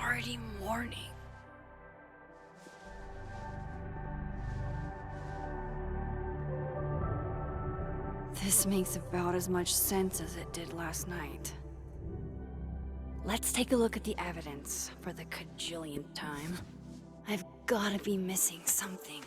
already morning. This makes about as much sense as it did last night. Let's take a look at the evidence for the cajillionth time. I've gotta be missing something.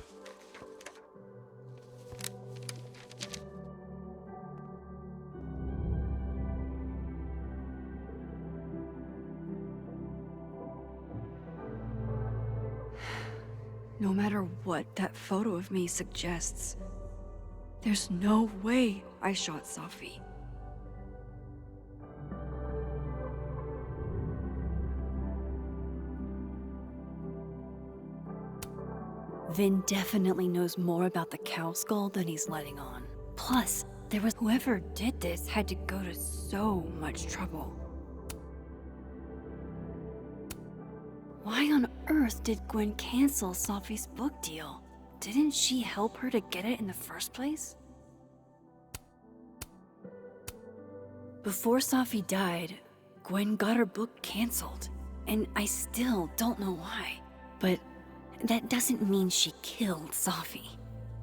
No matter what that photo of me suggests, there's no way I shot Safi. Vin definitely knows more about the cow skull than he's letting on. Plus, whoever did this had to go to so much trouble. Why on earth did Gwen cancel Safi's book deal? Didn't she help her to get it in the first place? Before Safi died, Gwen got her book canceled, and I still don't know why. But that doesn't mean she killed Safi.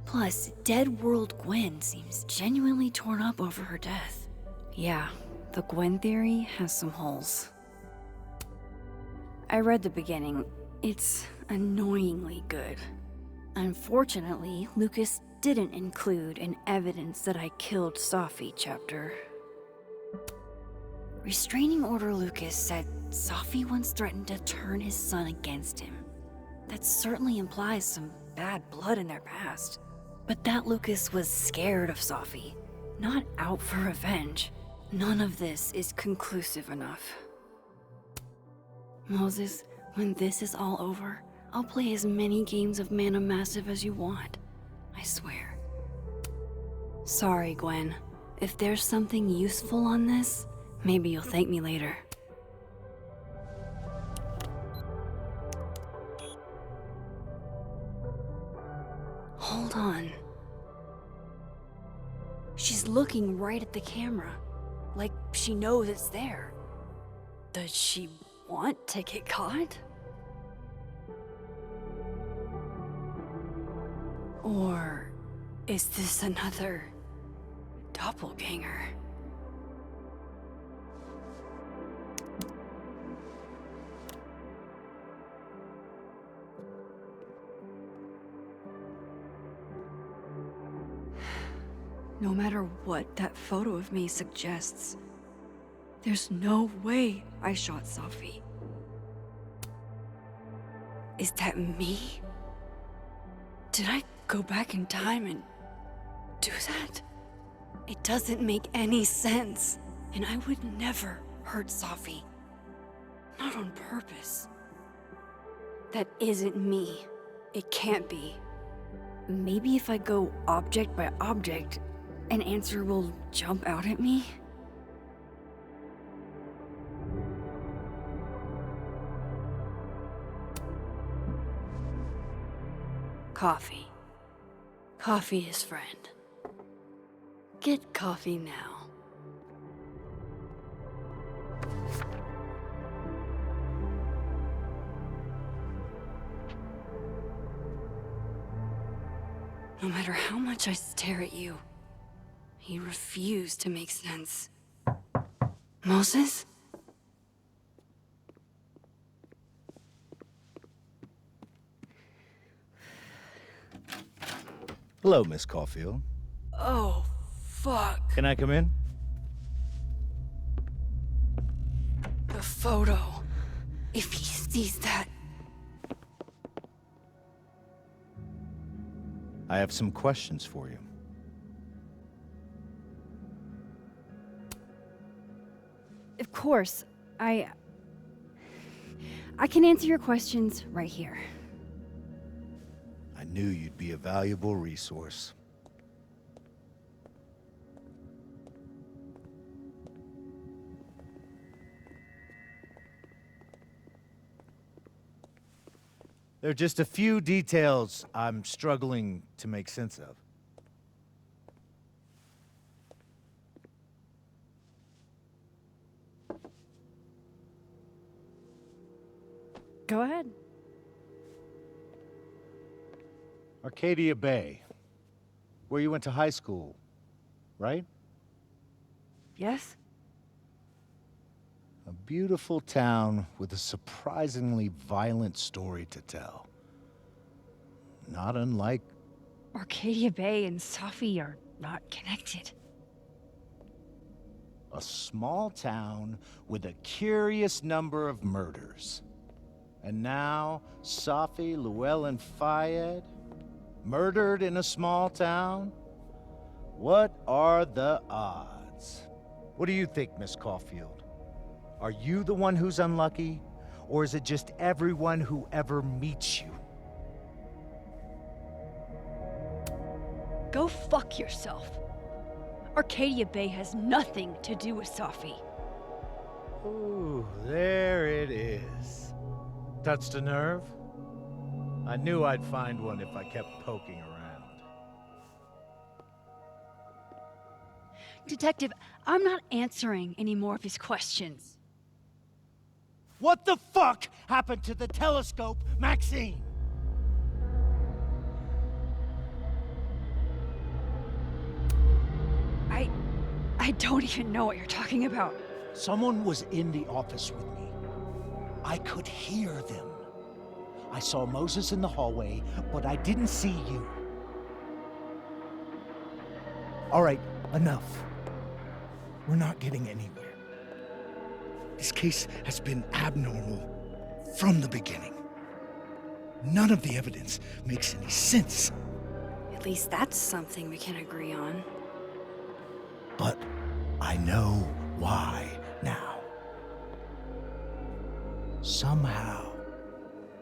Plus, Dead World Gwen seems genuinely torn up over her death. Yeah, the Gwen theory has some holes. I read the beginning. It's annoyingly good. Unfortunately, Lucas didn't include an evidence that I killed Safi chapter. Restraining Order Lucas said Safi once threatened to turn his son against him. That certainly implies some bad blood in their past. But that Lucas was scared of Safi, not out for revenge. None of this is conclusive enough. Moses, when this is all over, I'll play as many games of Mana Massive as you want. I swear. Sorry, Gwen. If there's something useful on this, maybe you'll thank me later. Hold on. She's looking right at the camera, like she knows it's there. Does she want to get caught? Or is this another doppelganger? No matter what that photo of me suggests, there's no way I shot Safi. Is that me? Did I go back in time and do that? It doesn't make any sense, and I would never hurt Safi. Not on purpose. That isn't me. It can't be. Maybe if I go object by object, an answer will jump out at me? Coffee. Coffee is friend. Get coffee now. No matter how much I stare at you, you refuse to make sense. Moses? Hello, Miss Caulfield. Oh, fuck. Can I come in? The photo. If he sees that... I have some questions for you. Of course, I can answer your questions right here. I knew you'd be a valuable resource. There are just a few details I'm struggling to make sense of. Go ahead. Arcadia Bay. Where you went to high school, right? Yes? A beautiful town with a surprisingly violent story to tell. Not unlike... Arcadia Bay and Safi are not connected. a small town with a curious number of murders. And now, Safi, Llewellyn Fayed, murdered in a small town? What are the odds? What do you think, Miss Caulfield? Are you the one who's unlucky? Or is it just everyone who ever meets you? Go fuck yourself. Arcadia Bay has nothing to do with Safi. Ooh, there it is. Touched a nerve? I knew I'd find one if I kept poking around. Detective, I'm not answering any more of his questions. What the fuck happened to the telescope, Maxine? I don't even know what you're talking about. Someone was in the office with me. I could hear them. I saw Moses in the hallway, but I didn't see you. All right, enough. We're not getting anywhere. This case has been abnormal from the beginning. None of the evidence makes any sense. At least that's something we can agree on. But I know why now. Somehow,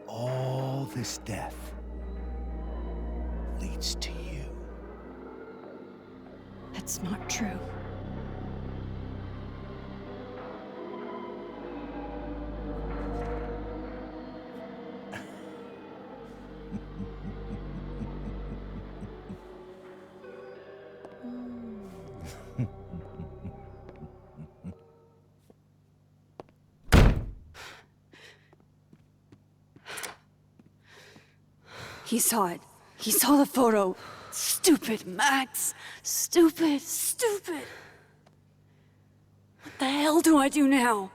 all this death leads to you. That's not true. He saw it. He saw the photo. Stupid, Max. Stupid, stupid. What the hell do I do now?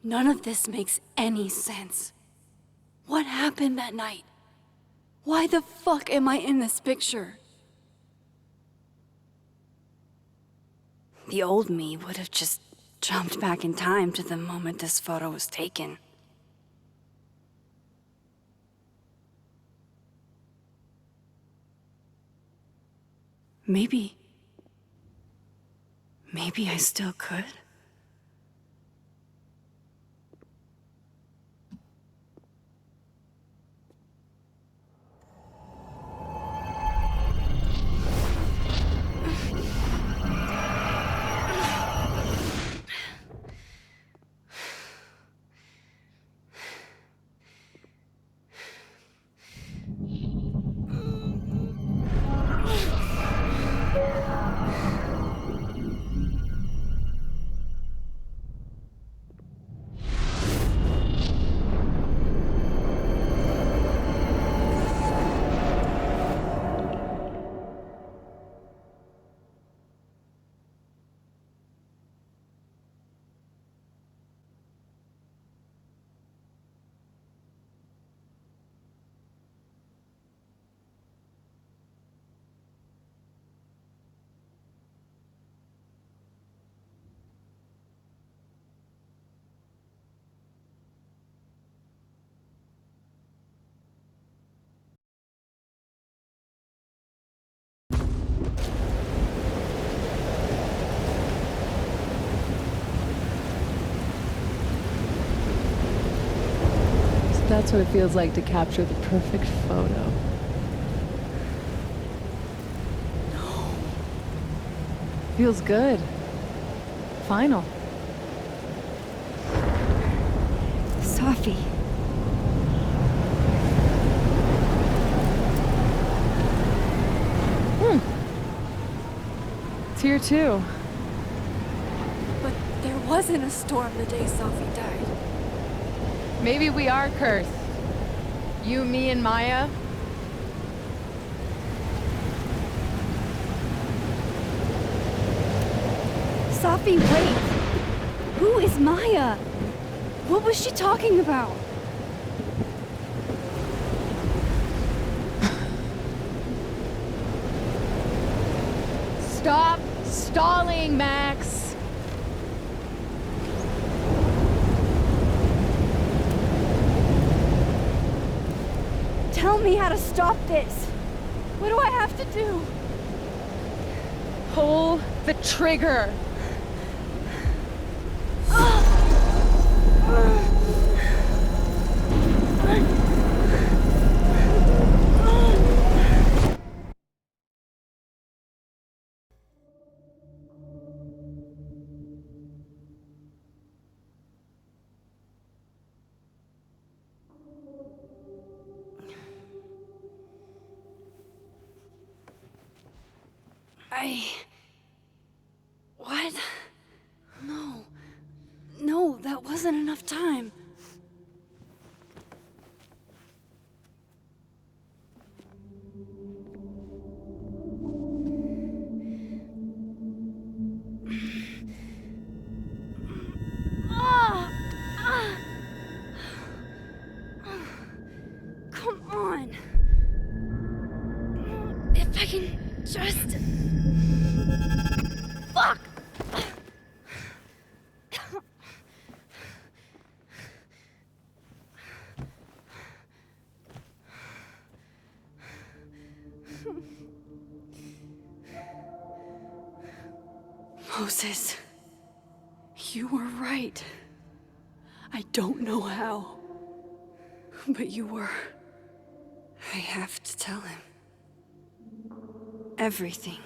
None of this makes any sense. What happened that night? Why the fuck am I in this picture? The old me would have just jumped back in time to the moment this photo was taken. Maybe I still could. That's what it feels like to capture the perfect photo. No. Feels good. Final. Safi. It's here too. But there wasn't a storm the day Sophie died. Maybe we are cursed. You, me, and Maya. Sophie, wait! Who is Maya? What was she talking about? Stop stalling, Max. Tell me how to stop this. What do I have to do? Pull the trigger. What? No. No, that wasn't enough time. Come on. If I can just... Fuck! Moses, you were right. I don't know how, but you were. I have to tell him. Everything.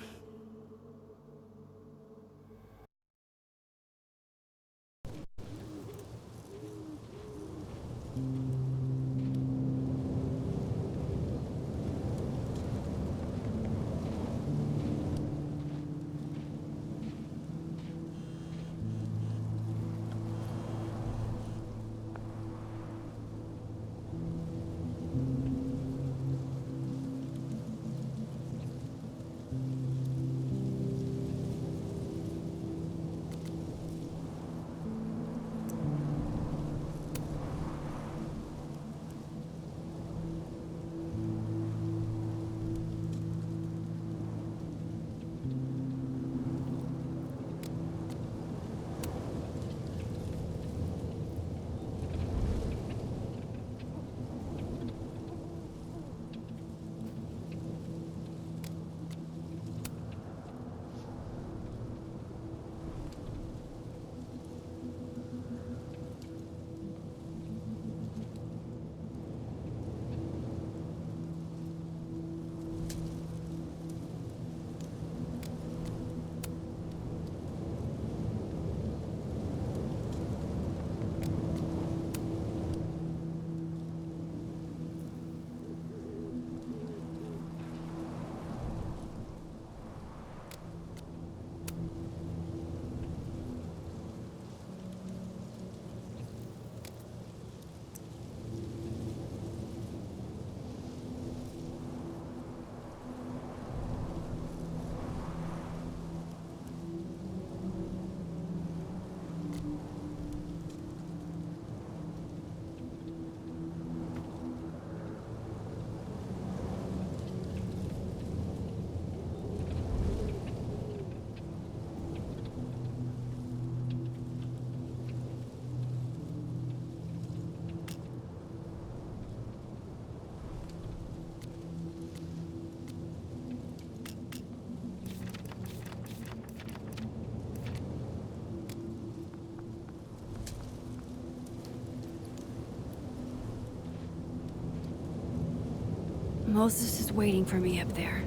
Moses is waiting for me up there.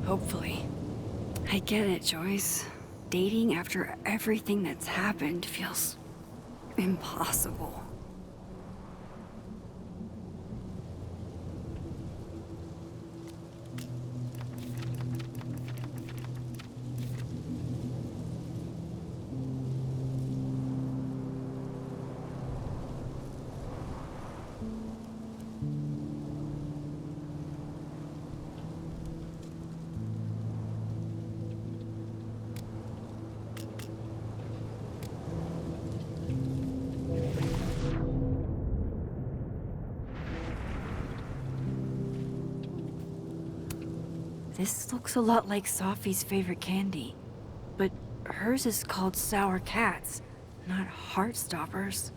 Hopefully. I get it, Joyce. Dating after everything that's happened feels... impossible. This looks a lot like Sophie's favorite candy. But hers is called Sour Cats, not Heartstoppers.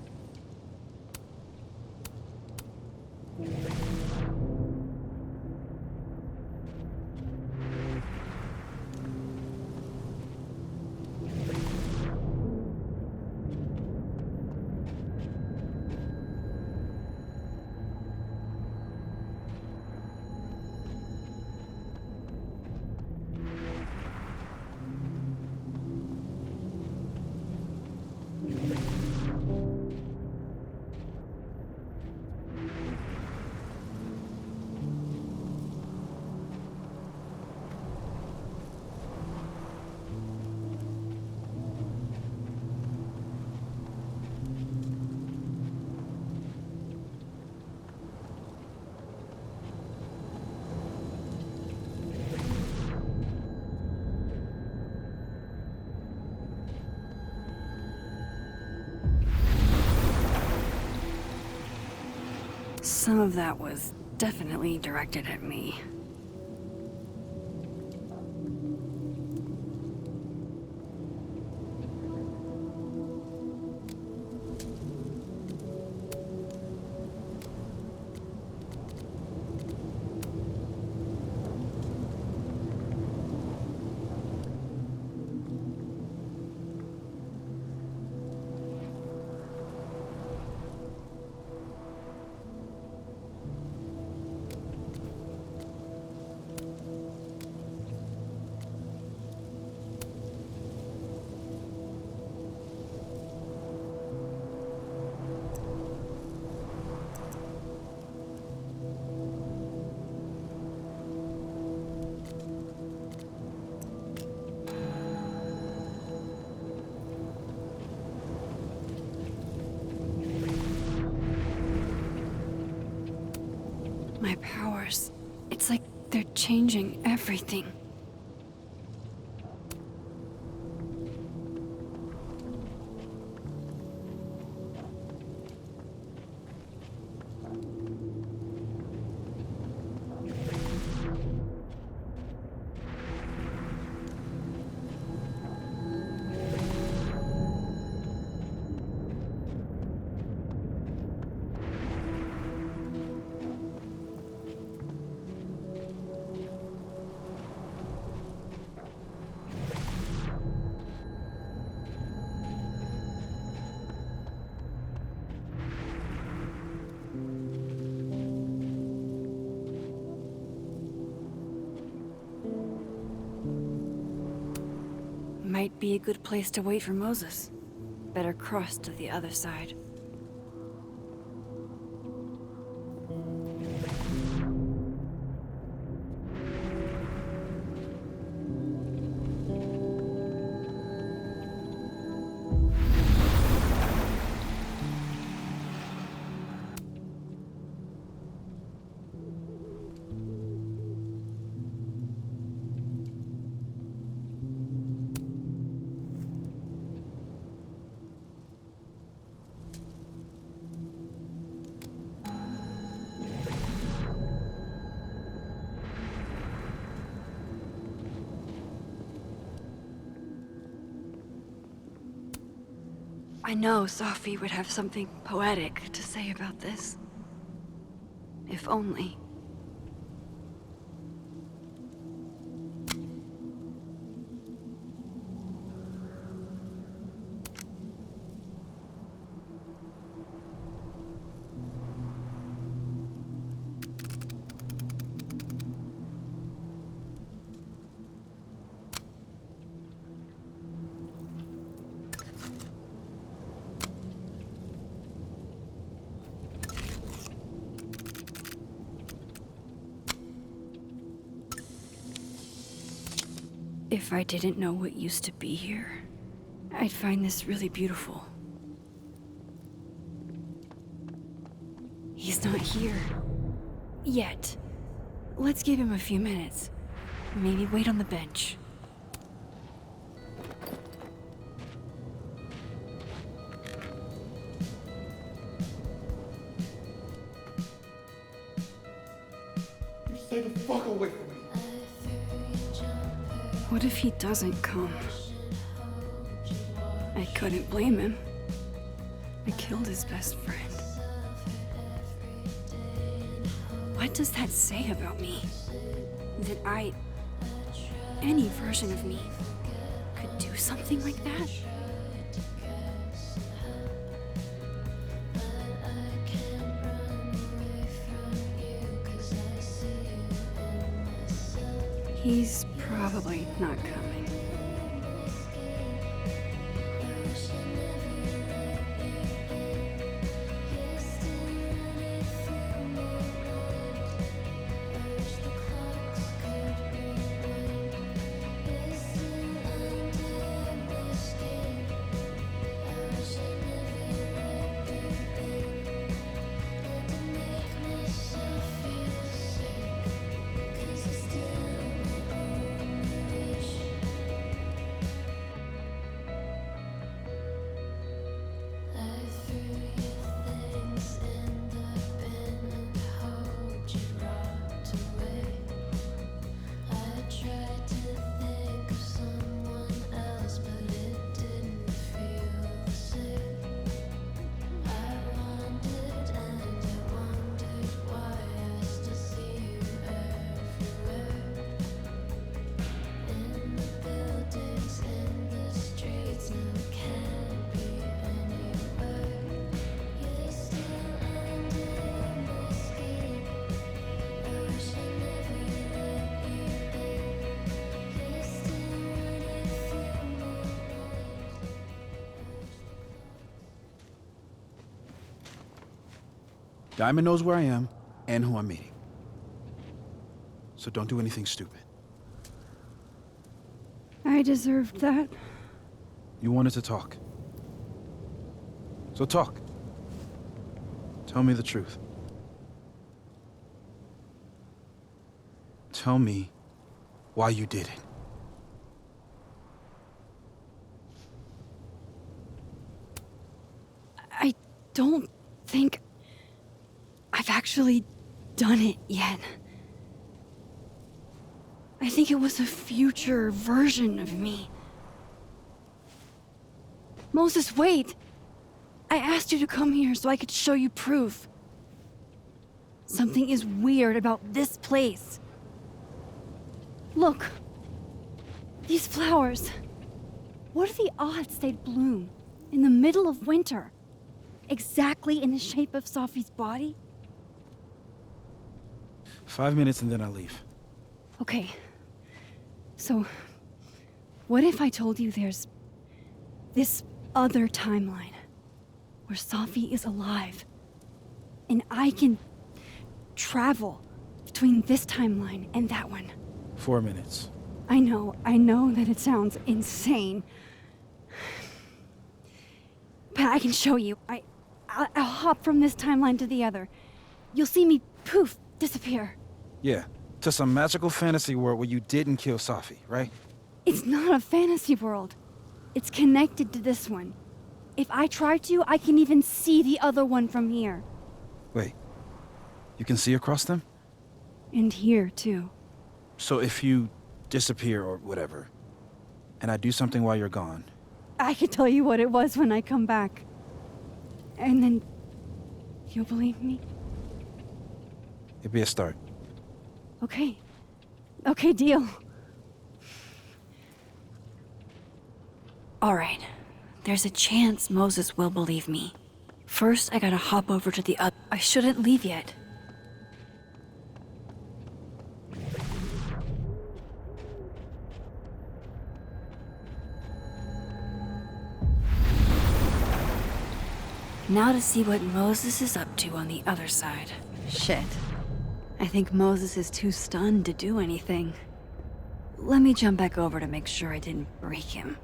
Some of that was definitely directed at me. My powers. It's like they're changing everything. Might be a good place to wait for Moses. Better cross to the other side. I know Sophie would have something poetic to say about this. If only. If I didn't know what used to be here, I'd find this really beautiful. He's not here. Yet. Let's give him a few minutes. Maybe wait on the bench. You stay the fuck away from me. What if he doesn't come? I couldn't blame him. I killed his best friend. What does that say about me? That any version of me, could do something like that? He's probably not coming. Diamond knows where I am and who I'm meeting. So don't do anything stupid. I deserved that. You wanted to talk. So talk. Tell me the truth. Tell me why you did it. I don't think I've actually done it yet. I think it was a future version of me. Moses, wait! I asked you to come here so I could show you proof. Something is weird about this place. Look. These flowers. What are the odds they'd bloom in the middle of winter? Exactly in the shape of Sophie's body? 5 minutes and then I leave. Okay. So, what if I told you there's this other timeline where Sophie is alive and I can travel between this timeline and that one? 4 minutes. I know that it sounds insane. But I can show you. I'll hop from this timeline to the other. You'll see me, poof, disappear. Yeah, to some magical fantasy world where you didn't kill Safi, right? It's not a fantasy world. It's connected to this one. If I try to, I can even see the other one from here. Wait, you can see across them? And here, too. So if you disappear or whatever, and I do something while you're gone... I can tell you what it was when I come back. And then... you'll believe me? It'd be a start. Okay. Okay, deal. All right. There's a chance Moses will believe me. First, I gotta hop over to the other... I shouldn't leave yet. Now to see what Moses is up to on the other side. Shit. I think Moses is too stunned to do anything. Let me jump back over to make sure I didn't break him.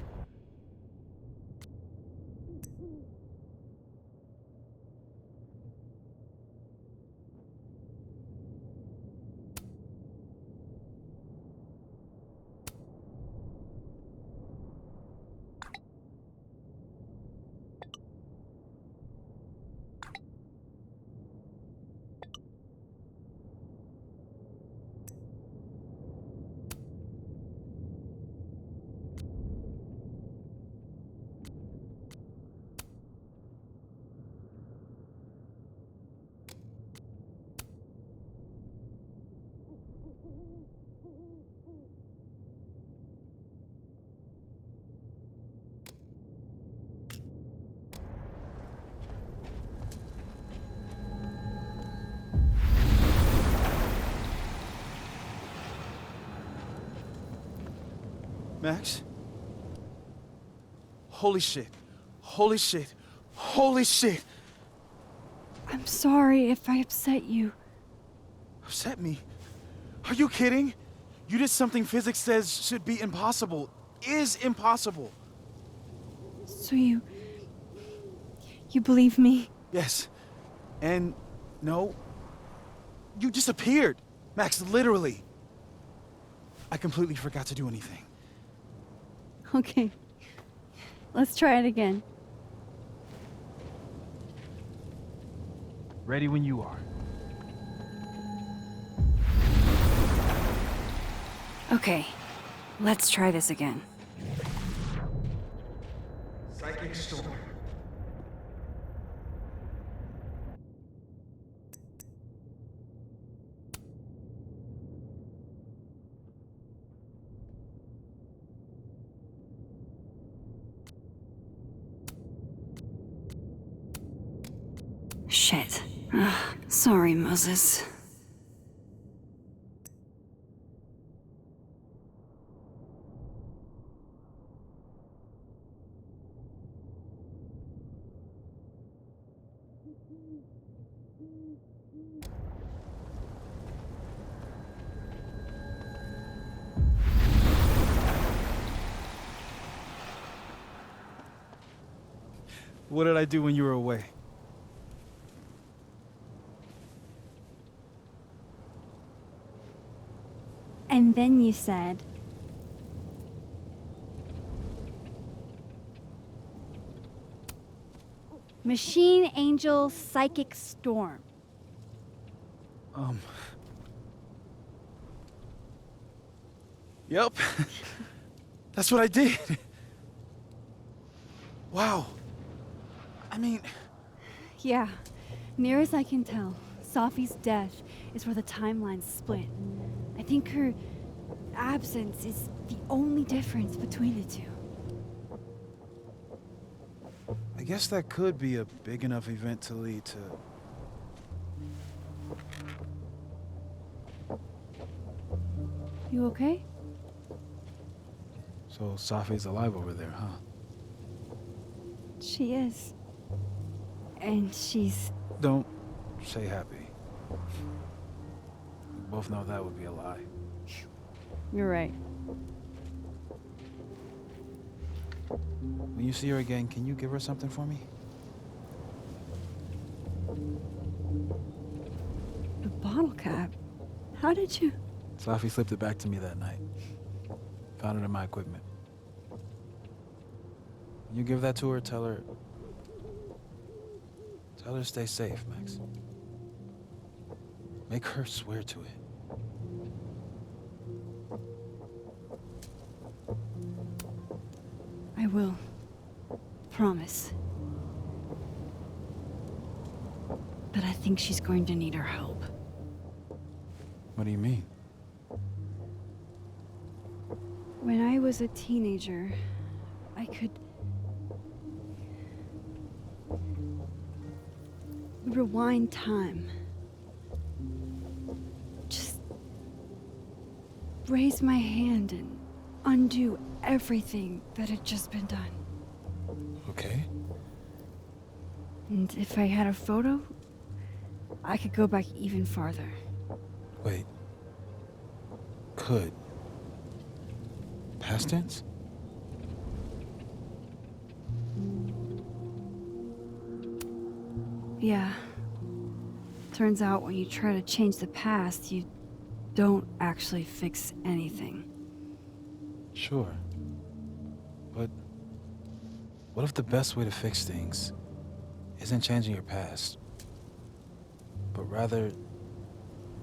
Max? Holy shit. Holy shit. Holy shit! I'm sorry if I upset you. Upset me? Are you kidding? You did something physics says should be impossible. Is impossible. So you believe me? Yes. And no. You disappeared. Max, literally. I completely forgot to do anything. Okay. Let's try it again. Ready when you are. Okay. Let's try this again. Psychic storm. Shit. Ugh, sorry, Moses. What did I do when you were away? And then you said, Machine Angel Psychic Storm. Yep. That's what I did. Wow. I mean, Yeah, near as I can tell, Safi's death is where the timelines split. I think her absence is the only difference between the two. I guess that could be a big enough event to lead to... You okay? So Safi's alive over there, huh? She is. And she's... Don't say happy. We both know that would be a lie. You're right. When you see her again, can you give her something for me? The bottle cap? How did you... Safi slipped it back to me that night. Found it in my equipment. When you give that to her, tell her to stay safe, Max. Make her swear to it. I will. Promise. But I think she's going to need our help. What do you mean? When I was a teenager, I could rewind time. Just raise my hand and undo everything that had just been done. Okay. And if I had a photo, I could go back even farther. Wait. Could. Past tense? Yeah. Turns out when you try to change the past, you don't actually fix anything. Sure. But what if the best way to fix things isn't changing your past, but rather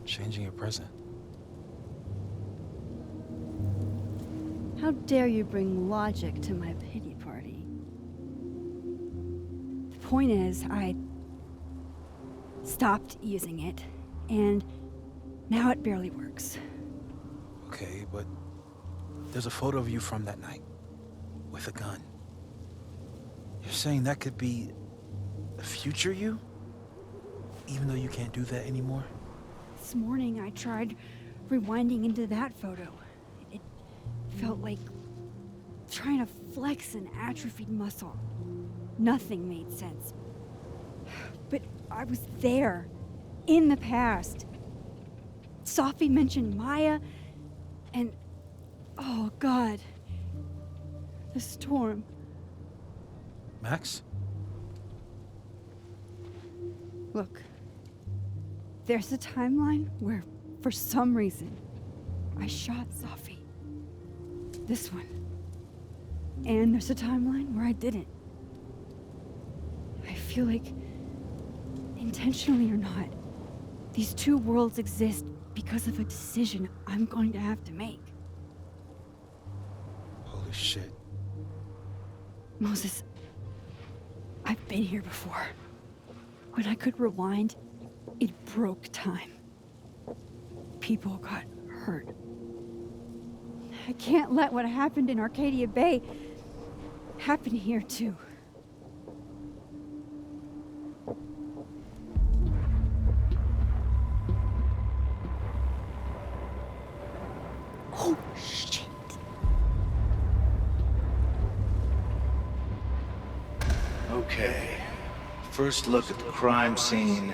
changing your present? How dare you bring logic to my pity party? The point is, I stopped using it, and now it barely works. Okay, but there's a photo of you from that night with a gun. You're saying that could be a future you? Even though you can't do that anymore? This morning I tried rewinding into that photo. It felt like trying to flex an atrophied muscle. Nothing made sense. But I was there, in the past. Sophie mentioned Maya, and oh God, the storm. Max? Look, there's a timeline where, for some reason, I shot Sophie. This one. And there's a timeline where I didn't. I feel like, intentionally or not, these two worlds exist because of a decision I'm going to have to make. Holy shit. Moses, I've been here before. When I could rewind, it broke time. People got hurt. I can't let what happened in Arcadia Bay happen here too. Oh, shit. Okay. First look at the crime scene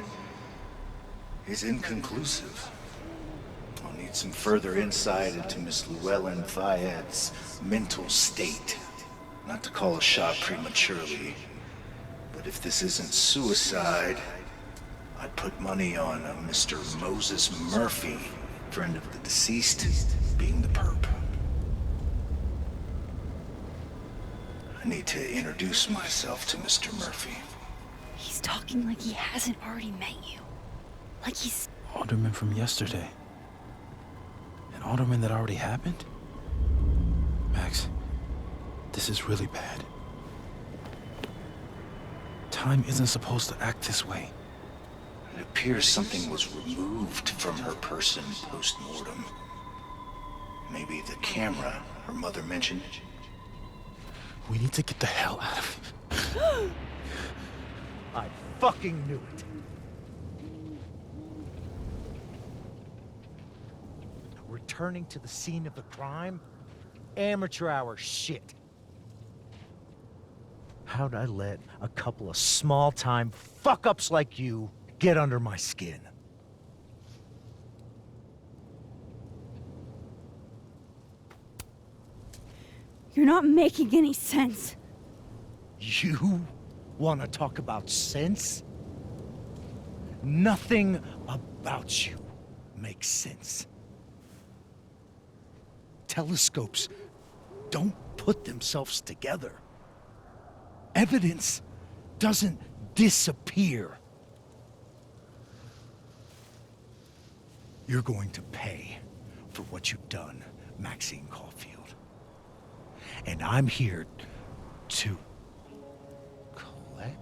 is inconclusive. I'll need some further insight into Miss Llewellyn Fayette's mental state. Not to call a shot prematurely, but if this isn't suicide, I'd put money on a Mr. Moses Murphy, friend of the deceased, being the perp. I need to introduce myself to Mr. Murphy. He's talking like he hasn't already met you. Like he's... Alderman from yesterday. An alderman that already happened? Max, this is really bad. Time isn't supposed to act this way. It appears something was removed from her person post-mortem. Maybe the camera her mother mentioned. We need to get the hell out of here. I fucking knew it. Returning to the scene of the crime? Amateur hour shit. How'd I let a couple of small-time fuck-ups like you get under my skin? You're not making any sense. You want to talk about sense? Nothing about you makes sense. Telescopes don't put themselves together. Evidence doesn't disappear. You're going to pay for what you've done, Maxine Caulfield. And I'm here to collect.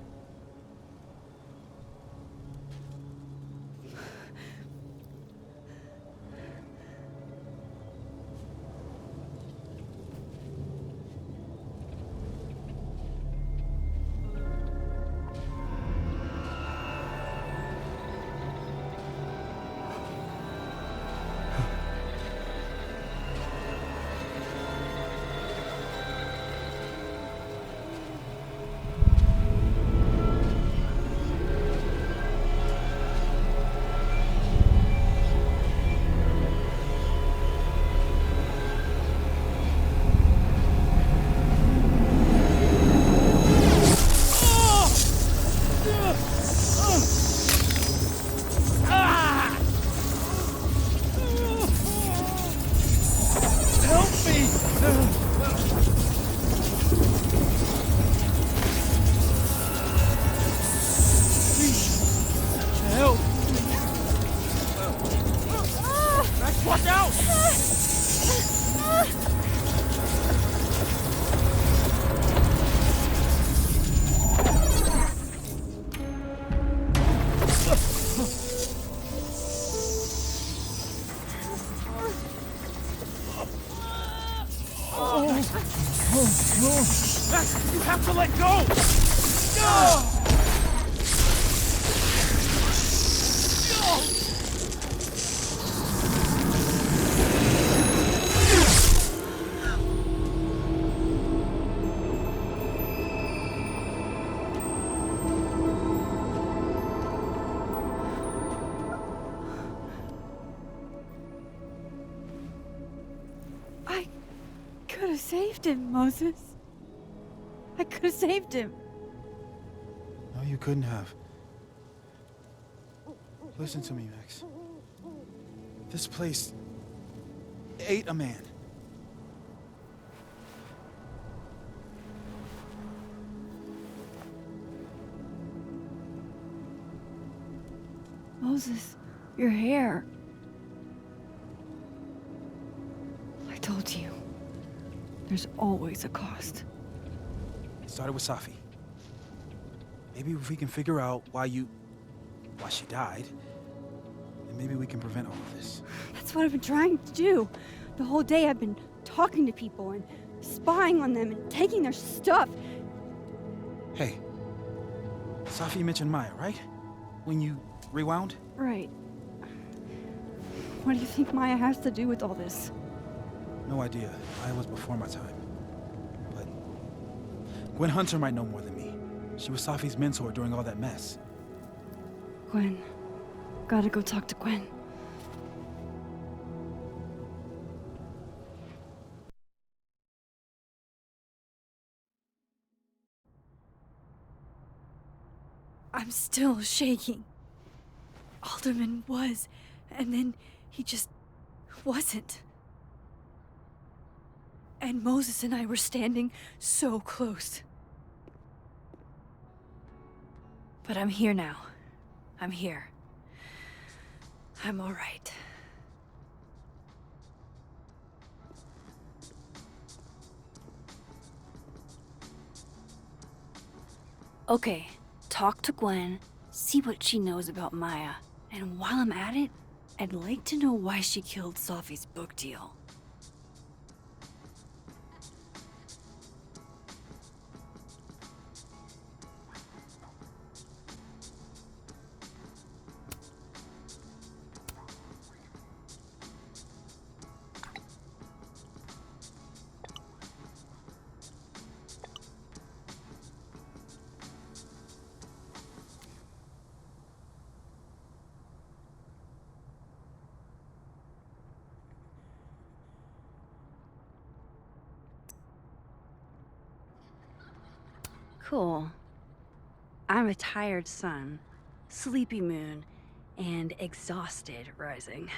Max, you have to let go! could have saved him, Moses. I could have saved him. No, you couldn't have. Listen to me, Max. This place ate a man. Moses, your hair. I told you. There's always a cost. It started with Safi. Maybe if we can figure out why she died, then maybe we can prevent all of this. That's what I've been trying to do. The whole day I've been talking to people and spying on them and taking their stuff. Hey, Safi mentioned Maya, right? When you rewound? Right. What do you think Maya has to do with all this? No idea. Maya was before my time. But Gwen Hunter might know more than me. She was Safi's mentor during all that mess. Gwen. Gotta go talk to Gwen. I'm still shaking. Alderman was, and then he just wasn't. And Moses and I were standing so close. But I'm here now. I'm here. I'm all right. Okay, talk to Gwen, see what she knows about Maya. And while I'm at it, I'd like to know why she killed Safi's book deal. Cool. I'm a tired sun, sleepy moon, and exhausted rising.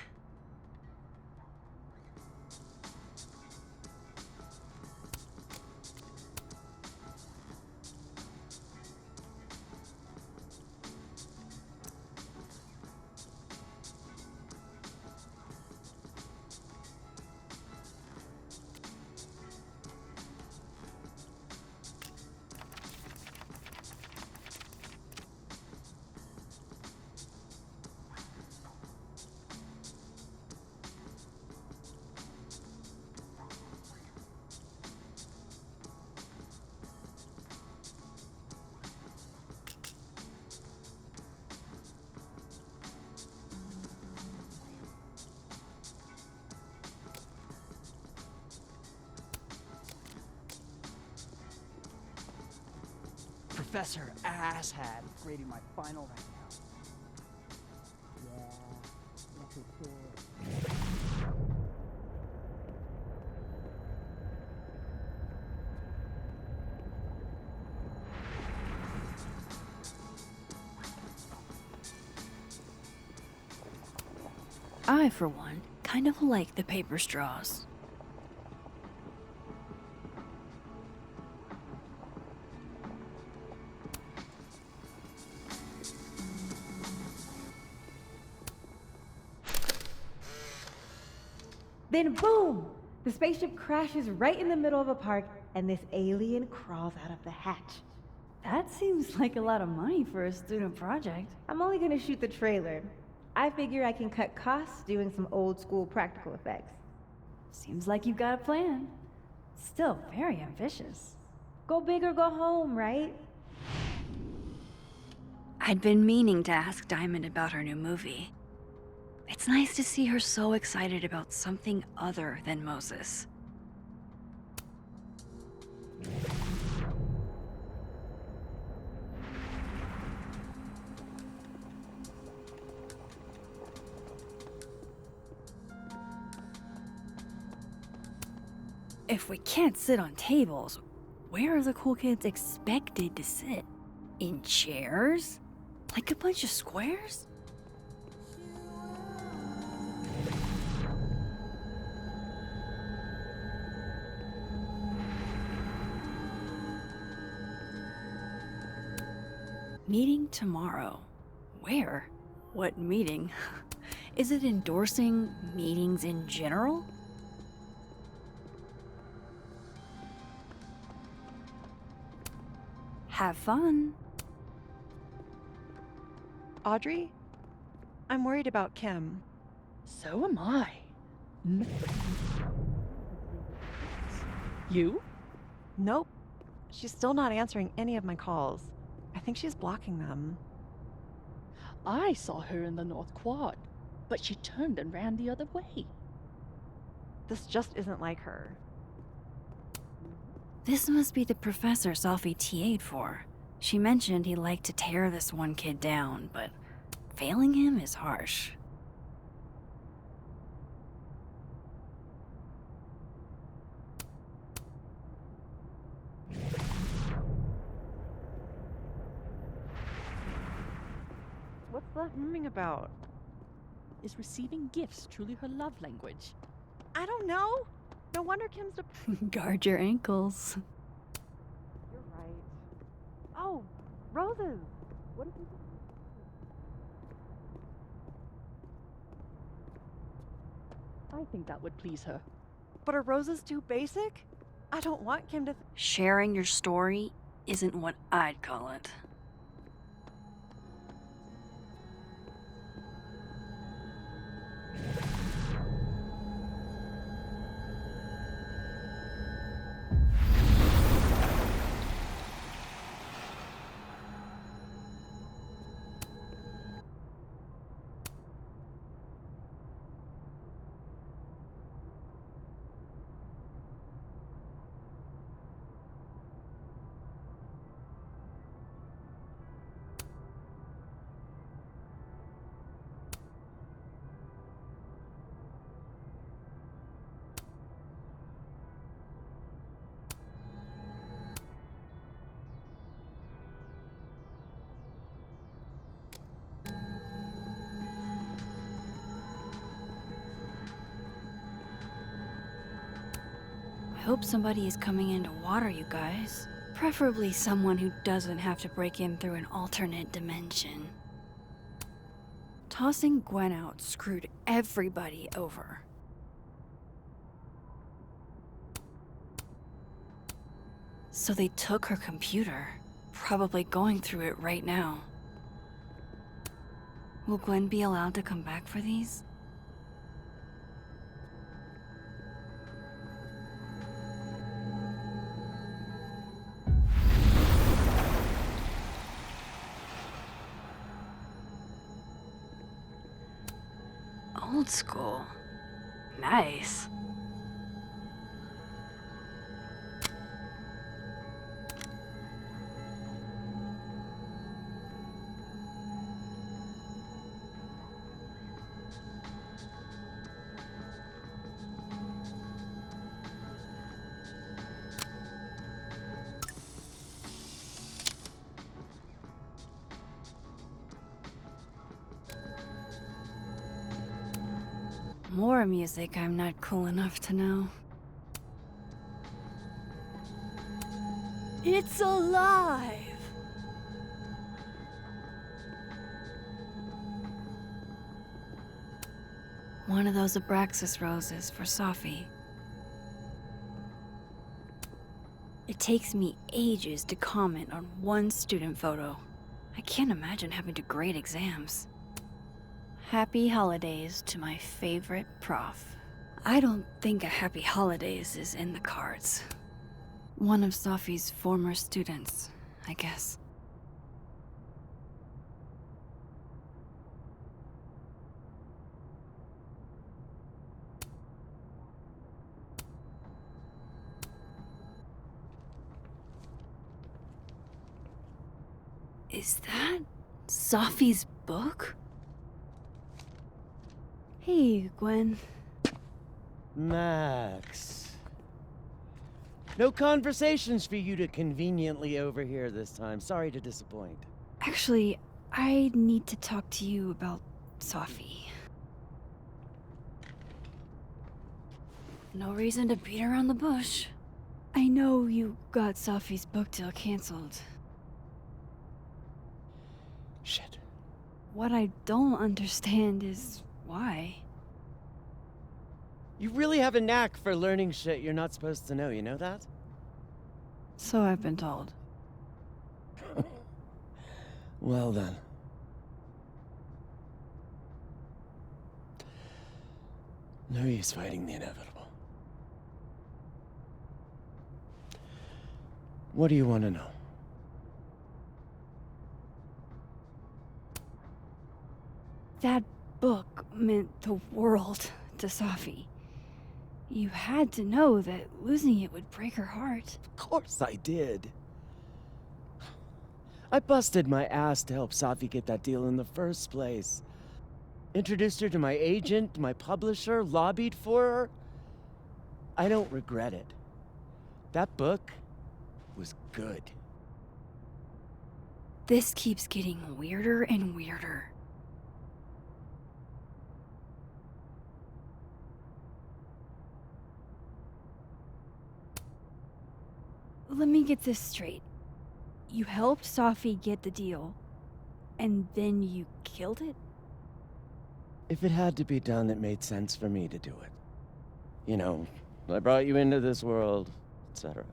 Professor Asshat grading my final right now. Yeah, that's for sure. I, for one, kind of like the paper straws. Then boom! The spaceship crashes right in the middle of a park, and this alien crawls out of the hatch. That seems like a lot of money for a student project. I'm only gonna shoot the trailer. I figure I can cut costs doing some old school practical effects. Seems like you've got a plan. Still very ambitious. Go big or go home, right? I'd been meaning to ask Diamond about her new movie. It's nice to see her so excited about something other than Moses. If we can't sit on tables, where are the cool kids expected to sit? In chairs? Like a bunch of squares? Meeting tomorrow. Where? What meeting? Is it endorsing meetings in general? Have fun. Audrey? I'm worried about Kim. So am I. You? Nope. She's still not answering any of my calls. I think she's blocking them. I saw her in the North Quad, but she turned and ran the other way. This just isn't like her. This must be the professor Sophie TA'd for. She mentioned he liked to tear this one kid down, but failing him is harsh. What's that humming about? Is receiving gifts truly her love language? I don't know. No wonder Kim's Guard your ankles. You're right. Oh, roses. What if we I think that would please her. But are roses too basic? I don't want Kim to Sharing your story isn't what I'd call it. I hope somebody is coming in to water you guys. Preferably someone who doesn't have to break in through an alternate dimension. Tossing Gwen out screwed everybody over. So they took her computer, probably going through it right now. Will Gwen be allowed to come back for these? Old school. Nice. More music I'm not cool enough to know. It's alive! One of those Abraxas roses for Sophie. It takes me ages to comment on one student photo. I can't imagine having to grade exams. Happy holidays to my favorite prof. I don't think a happy holidays is in the cards. One of Sophie's former students, I guess. Is that Sophie's book? Hey, Gwen. Max. No conversations for you to conveniently overhear this time. Sorry to disappoint. Actually, I need to talk to you about Sophie. No reason to beat around the bush. I know you got Sophie's book deal canceled. Shit. What I don't understand is why. You really have a knack for learning shit you're not supposed to know, you know that? So I've been told. Well then. No use fighting the inevitable. What do you want to know? That book meant the world to Sophie. You had to know that losing it would break her heart. Of course I did. I busted my ass to help Safi get that deal in the first place. Introduced her to my agent, my publisher, lobbied for her. I don't regret it. That book was good. This keeps getting weirder and weirder. Let me get this straight. You helped Sophie get the deal, and then you killed it? If it had to be done, it made sense for me to do it. You know, I brought you into this world, etc.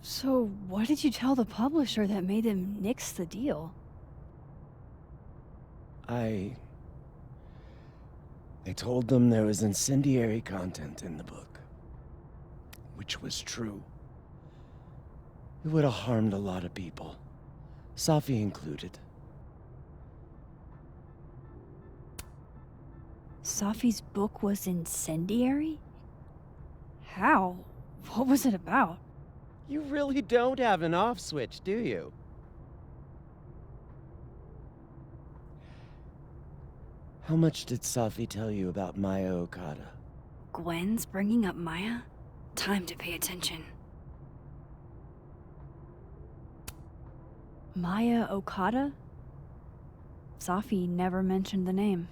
So what did you tell the publisher that made them nix the deal? I told them there was incendiary content in the book. Which was true. It would have harmed a lot of people. Safi included. Sophie's book was incendiary? How? What was it about? You really don't have an off switch, do you? How much did Safi tell you about Maya Okada? Gwen's bringing up Maya? Time to pay attention. Maya Okada? Sophie never mentioned the name.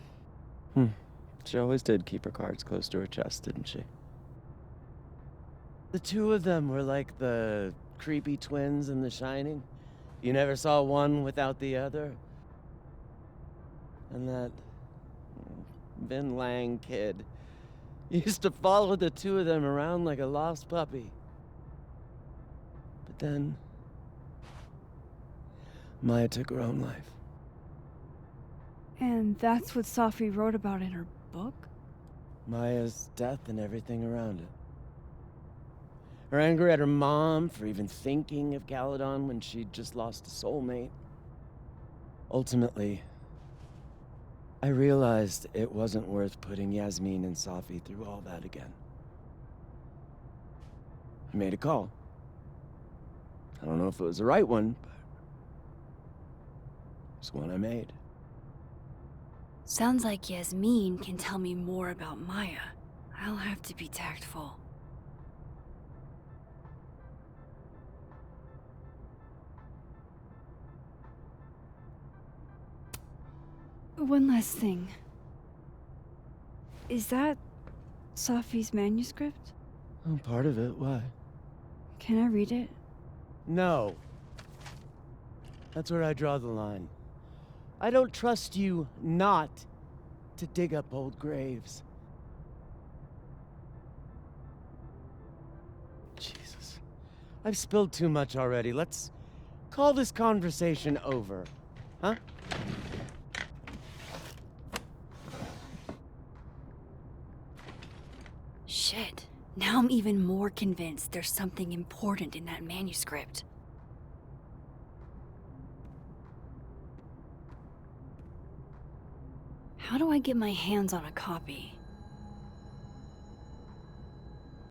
She always did keep her cards close to her chest, didn't she? The two of them were like the creepy twins in The Shining. You never saw one without the other. And that Vin Lang kid used to follow the two of them around like a lost puppy. But then Maya took her own life. And that's what Sophie wrote about in her book? Maya's death and everything around it. Her anger at her mom for even thinking of Caledon when she'd just lost a soulmate. Ultimately, I realized it wasn't worth putting Yasmin and Safi through all that again. I made a call. I don't know if it was the right one, but it's one I made. Sounds like Yasmin can tell me more about Maya. I'll have to be tactful. One last thing. Is that Safi's manuscript? Oh, part of it. Why? Can I read it? No. That's where I draw the line. I don't trust you not to dig up old graves. Jesus. I've spilled too much already. Let's call this conversation over. Huh? Shit. Now I'm even more convinced there's something important in that manuscript. How do I get my hands on a copy?